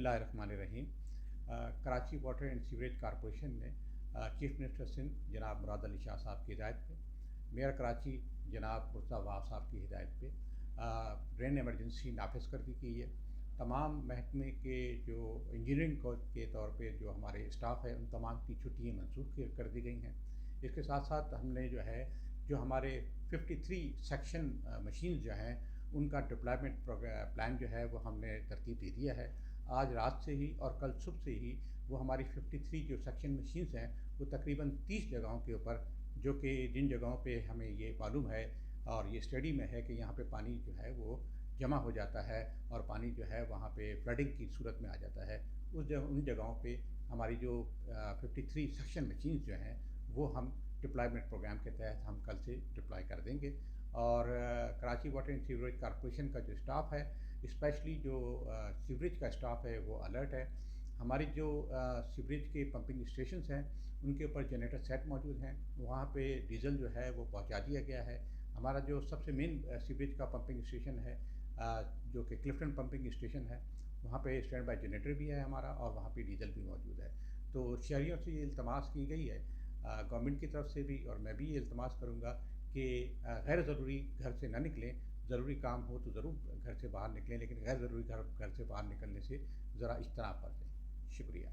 बिस्मिल्लाहिर्रहमानिर्रहीम। Karachi water and sewerage corporation ने chief minister Sindh जनाब मुराद अली शाह साहब की हिदायत पे, मेयर कराची जनाब मुर्तज़ा वहाब साहब की हिदायत पे रेन एमरजेंसी नाफिज कर दी गई है। तमाम महकमे के जो इंजीनियरिंग के तौर पे जो हमारे स्टाफ है उन तमाम की छुट्टियाँ मनसूख कर दी गई हैं। इसके साथ साथ हमने जो हमारे 53 सेक्शन मशीन जो हैं उनका डिप्लॉयमेंट प्लान जो है वो हमने तरतीब दे दिया है। आज रात से ही और कल सुबह से ही वो हमारी 53 जो सेक्शन मशीन्स हैं वो तकरीबन 30 जगहों के ऊपर, जो कि जिन जगहों पे हमें ये मालूम है और ये स्टडी में है कि यहाँ पे पानी जो है वो जमा हो जाता है और पानी जो है वहाँ पे फ्लडिंग की सूरत में आ जाता है, उन जगहों पे हमारी जो 53 सेक्शन मशीन्स जो हैं वो हम डिप्लॉयमेंट प्रोग्राम के तहत हम कल से डिप्लॉय कर देंगे। और Karachi water and sewerage corporation का जो स्टाफ है, स्पेशली जो सीवरेज का स्टाफ है वो अलर्ट है। हमारी जो सीवरेज के पंपिंग स्टेशंस हैं उनके ऊपर जनरेटर सेट मौजूद हैं, वहाँ पे डीजल जो है वो पहुँचा दिया गया है। हमारा जो सबसे मेन सीवरेज का पंपिंग स्टेशन है जो कि क्लिफ्टन पंपिंग स्टेशन है, वहाँ पे स्टैंड बाय जनरेटर भी है हमारा और वहाँ पे डीजल भी मौजूद है। तो शहरियों से ये इल्तमास की गई है गवर्नमेंट की तरफ से भी, और मैं भी ये इल्तमास करूँगा कि गैर ज़रूरी घर से ना निकलें। ज़रूरी काम हो तो ज़रूर घर से बाहर निकलें, लेकिन गैर ज़रूरी घर से बाहर निकलने से ज़रा इज्तनाब बरतें। शुक्रिया।